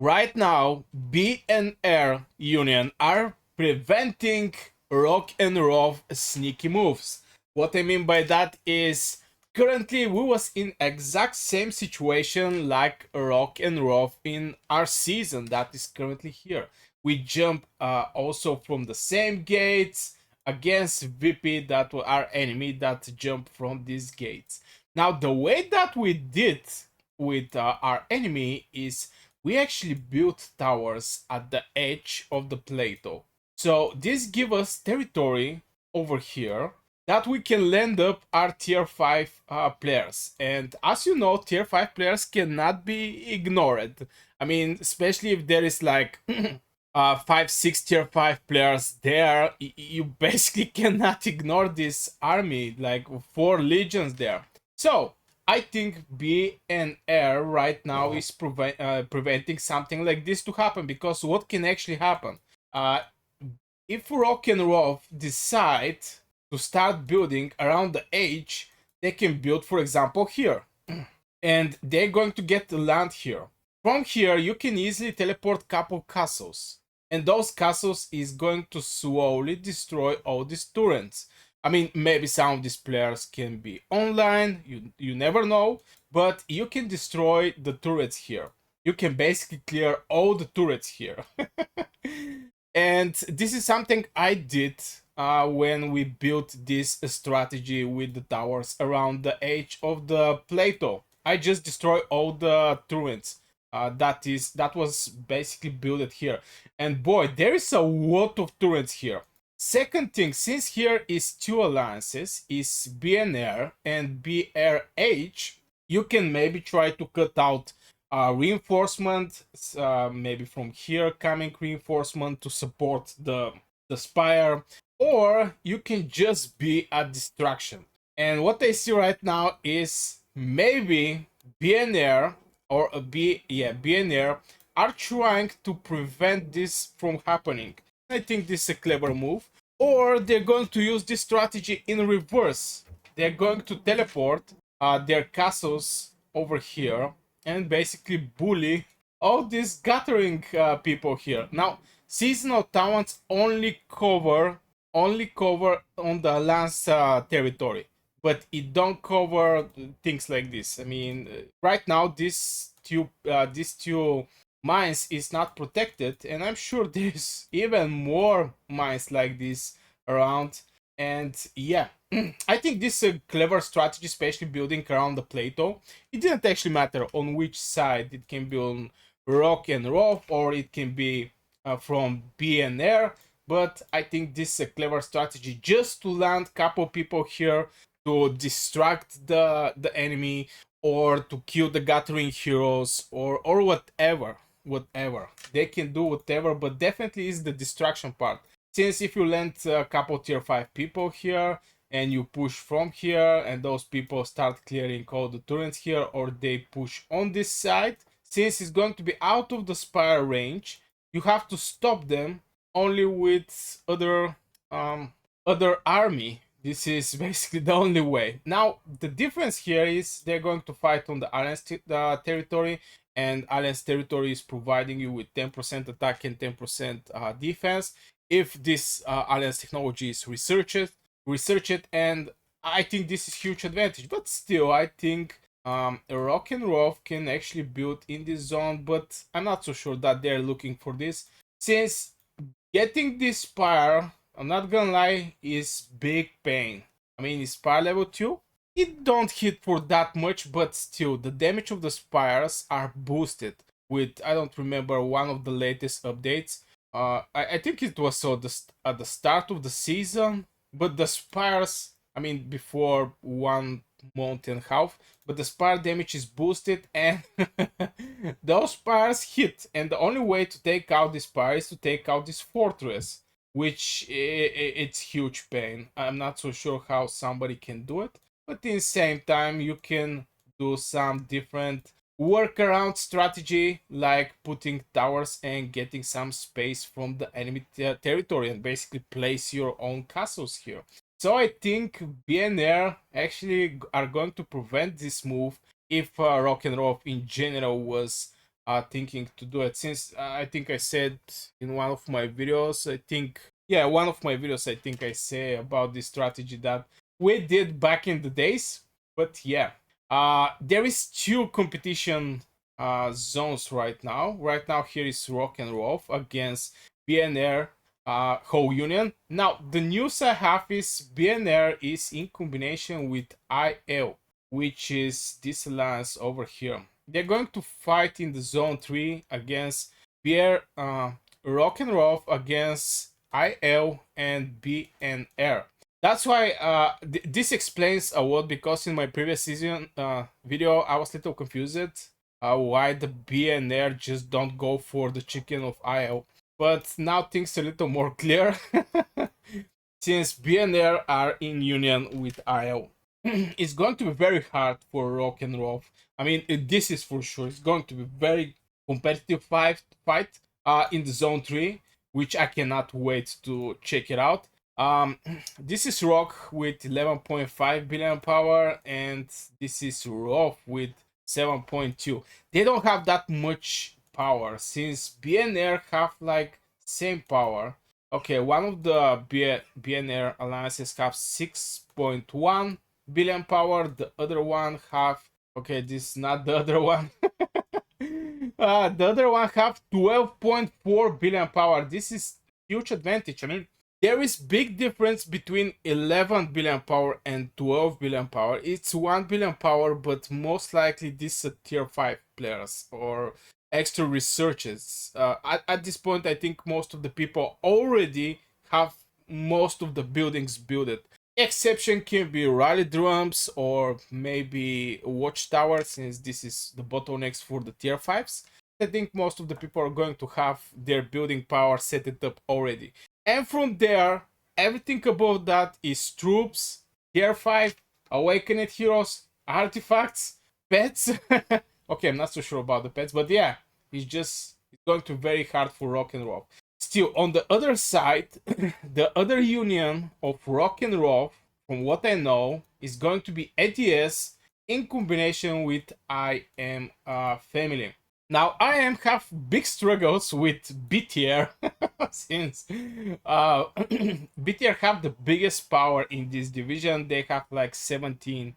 Right now, B and R Union are preventing Rock and Roll sneaky moves. What I mean by that is currently we was in exact same situation like Rock and Roll in our season that is currently here. We jump also from the same gates against VP that were our enemy that jump from these gates. Now the way that we did with our enemy is we actually built towers at the edge of the plateau. So this gives us territory over here that we can land up our tier 5 players. And as you know, tier 5 players cannot be ignored. I mean, especially if there is like 5, 6 tier 5 players there, you basically cannot ignore this army, like 4 legions there. So I think B and R right now is preventing something like this to happen, because what can actually happen? Uh, if Rock and Roll decide to start building around the edge, they can build, for example, here. And they're going to get the land here. From here, you can easily teleport couple castles. And those castles is going to slowly destroy all these turrets. I mean, maybe some of these players can be online, you never know, but you can destroy the turrets here. You can basically clear all the turrets here. And this is something I did when we built this strategy with the towers around the edge of the plateau. I just destroy all the turrets. That was basically built here, and boy, there is a lot of turrets here. Second thing, since here is 2 alliances, is BNR and BRH, you can maybe try to cut out reinforcement, maybe from here coming reinforcement to support the spire, or you can just be a distraction. And what I see right now is maybe BNR or BNR are trying to prevent this from happening. I think this is a clever move. Or they're going to use this strategy in reverse. They're going to teleport their castles over here and basically bully all these gathering people here. Now, seasonal talents only cover on the Lance territory, but it don't cover things like this. I mean, right now these two mines is not protected, and I'm sure there's even more mines like this around. And yeah, I think this is a clever strategy, especially building around the plateau. It didn't actually matter on which side. It can be on Rock and Roll, or it can be from B and Air. But I think this is a clever strategy just to land couple people here to distract the enemy, or to kill the gathering heroes, or whatever they can do, whatever, but definitely is the distraction part. Since if you land a couple tier 5 people here and you push from here and those people start clearing all the turrets here, or they push on this side, since it's going to be out of the spire range, you have to stop them only with other army. This is basically the only way. Now the difference here is they're going to fight on the alliance territory, and alliance territory is providing you with 10% attack and 10% defense if this alliance technology is researched, and I think this is huge advantage. But still, I think Rock and Roll can actually build in this zone, but I'm not so sure that they're looking for this, since getting this spire, I'm not gonna lie, is big pain. I mean, it's spire level 2. It don't hit for that much, but still, the damage of the spires are boosted with, I don't remember, one of the latest updates. I think it was at the start of the season, but the spires, I mean, before 1 month and a half, but the spire damage is boosted, and those spires hit, and the only way to take out this spire is to take out this fortress, which it's huge pain. I'm not so sure how somebody can do it, but in the same time you can do some different workaround strategy, like putting towers and getting some space from the enemy territory and basically place your own castles here. So I think BNR actually are going to prevent this move if Rock and Roll in general was thinking to do it, since I think I said in one of my videos, I think, yeah, one of my videos, I think I say about this strategy that we did back in the days. But yeah, there is two competition zones right now. Right now here is Rock and Roll against BNR Whole Union. Now the news I have is BNR is in combination with IL, which is this alliance over here. They're going to fight in the zone 3 against Pierre Rock and Roll against IL and BNR. That's why this explains a lot, because in my previous season video I was a little confused why the BNR just don't go for the chicken of IL. But now things are a little more clear since BNR are in union with IL. It's going to be very hard for Rock and Roll. I mean, this is for sure. It's going to be very competitive fight in the zone 3, which I cannot wait to check it out. This is Rock with 11.5 billion power, and this is Rock with 7.2. They don't have that much power, since BNR have like same power. Okay, one of the BNR alliances have 6.1 billion power, the other one have, okay, this is not the other one. The other one have 12.4 billion power. This is huge advantage. I mean, there is big difference between 11 billion power and 12 billion power. It's 1 billion power, but most likely this is a tier 5 players or extra researchers. At this point, I think most of the people already have most of the buildings built. Exception can be rally drums or maybe watchtower, since this is the bottlenecks for the tier 5s. I think most of the people are going to have their building power set it up already. And from there, everything above that is troops, tier 5, awakened heroes, artifacts, pets. Okay, I'm not so sure about the pets, but yeah, it's going to be very hard for Rock and Roll. Still, on the other side, the other union of Rock and Roll, from what I know, is going to be ADS in combination with IM family. Now, IM have big struggles with B tier, since B tier have the biggest power in this division. They have like 17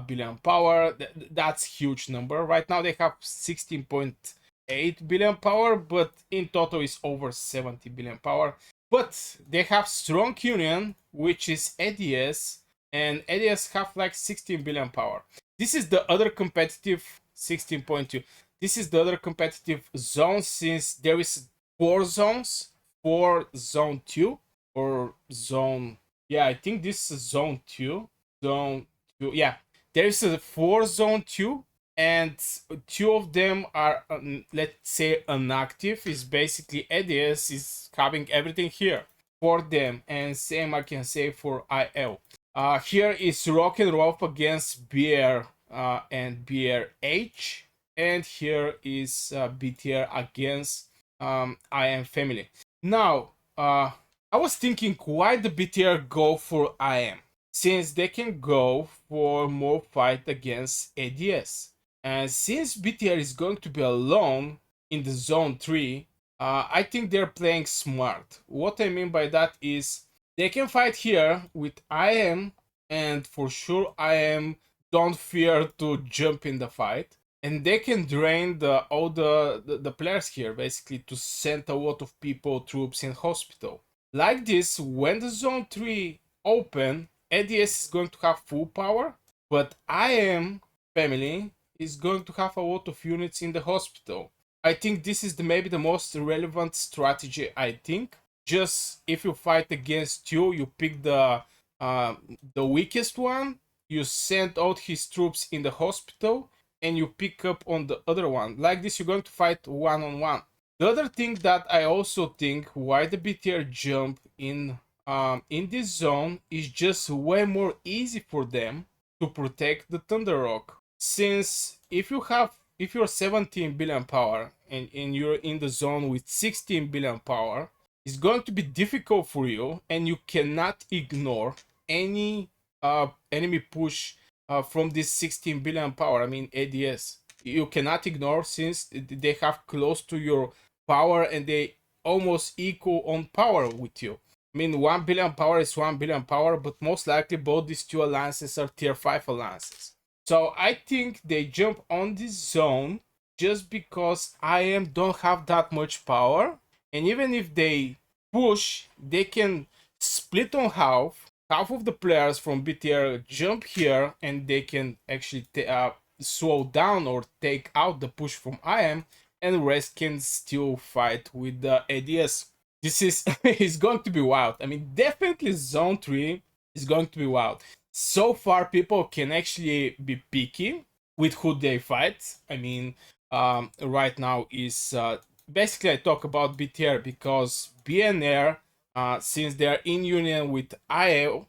billion power. That's huge number. Right now they have 16.8 billion power, but in total is over 70 billion power. But they have strong union, which is ADS, and ADS have like 16 billion power. This is the other competitive 16.2. This is the other competitive zone, since there is 4 zones for zone 2 or zone, yeah, I think this is zone 2. Zone 2, yeah. There is a 4 zone 2, and 2 of them are, let's say, inactive. Is basically ADS is having everything here for them, and same I can say for IL. Here is Rock and Roll against BR and BRH, and here is BTR against IM family. Now, I was thinking, why the BTR go for IM? Since they can go for more fight against ADS. And since BTR is going to be alone in the zone 3, I think they're playing smart. What I mean by that is they can fight here with IM, and for sure IM don't fear to jump in the fight. And they can drain all the players here, basically, to send a lot of people, troops in hospital. Like this, when the zone 3 open, ADS is going to have full power, but IM family is going to have a lot of units in the hospital. I think this is maybe the most relevant strategy, I think. Just if you fight against you pick the weakest one, you send out his troops in the hospital, and you pick up on the other one. Like this, you're going to fight one-on-one. The other thing that I also think why the BTR jump in this zone is just way more easy for them to protect the Thunder Rock. Since if you're 17 billion power and you're in the zone with 16 billion power, it's going to be difficult for you, and you cannot ignore any enemy push from this 16 billion power, I mean ADS. you cannot ignore, since they have close to your power and they almost equal on power with you. I mean, 1 billion power is 1 billion power, but most likely both these two alliances are tier 5 alliances. So I think they jump on this zone just because IM don't have that much power. And even if they push, they can split on half. Half of the players from B tier jump here and they can actually slow down or take out the push from IM, and the rest can still fight with the ADS. This is going to be wild. I mean, definitely zone 3 is going to be wild. So far, people can actually be picky with who they fight. I mean, right now is basically I talk about BTR because BNR, since they're in union with IO,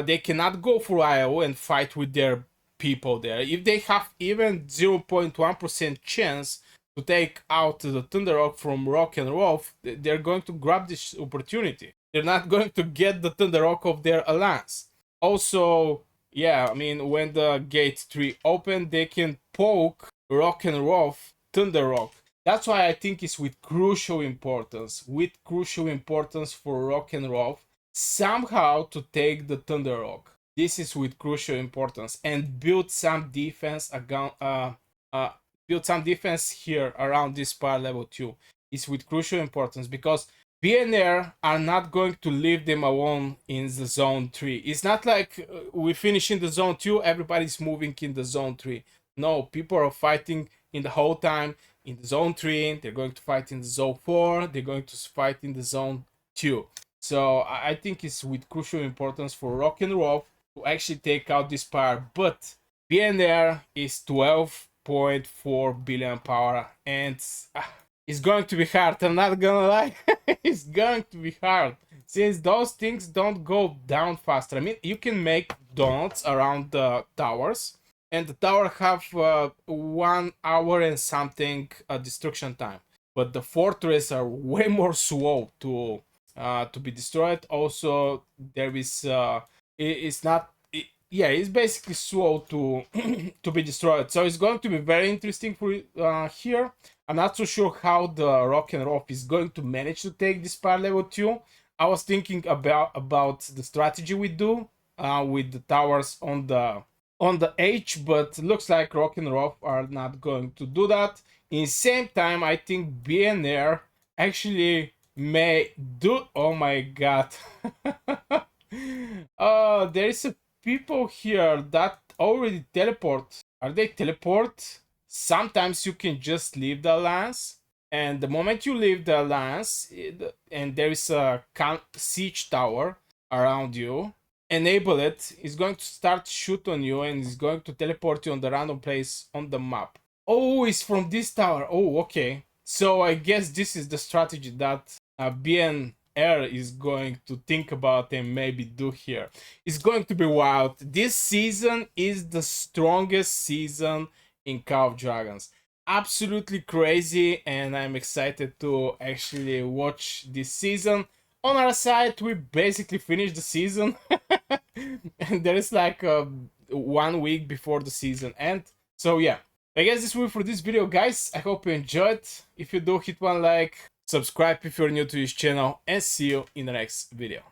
they cannot go for IO and fight with their people there. If they have even 0.1% chance to take out the Thunder Rock from Rock and Rolf, they're going to grab this opportunity. They're not going to get the Thunder Rock of their alliance. Also, yeah, I mean, when the gate 3 open, they can poke Rock and Rolf, Thunder Rock. That's why I think it's with crucial importance for Rock and Rolf somehow to take the Thunder Rock. This is with crucial importance, and build some defense here around this spire level 2 is with crucial importance, because BNR are not going to leave them alone in the zone 3. It's not like we finish in the zone 2, everybody's moving in the zone 3. No, people are fighting in the whole time in the zone 3, they're going to fight in the zone 4, they're going to fight in the zone 2. So I think it's with crucial importance for Rock and Roll to actually take out this spire, but BNR is 12.4 billion power, and it's going to be hard. I'm not gonna lie. It's going to be hard, since those things don't go down faster. I mean, you can make donuts around the towers, and the tower have 1 hour and something destruction time, but the fortress are way more slow to be destroyed. Also, there is it's not yeah, it's basically slow to to be destroyed. So it's going to be very interesting for here. I'm not so sure how the Rock and Roll is going to manage to take this spire level 2. I was thinking about the strategy we do with the towers on the H, but looks like Rock and Roll are not going to do that. In same time, I think BNR actually may do. Oh my god. Oh, there is a people here that already teleport. Are they teleport? Sometimes you can just leave the alliance, and the moment you leave the alliance and there is a siege tower around you, enable it, it's going to start shoot on you and it's going to teleport you on the random place on the map. Oh, it's from this tower. Oh, okay. So I guess this is the strategy that BNR is going to think about and maybe do here. It's going to be wild. This season is the strongest season in Call of Dragons. Absolutely crazy, and I'm excited to actually watch this season. On our side, we basically finished the season, and there is like 1 week before the season ends. So yeah, I guess this will be for this video, guys. I hope you enjoyed. If you do, hit one like, subscribe if you're new to this channel, and see you in the next video.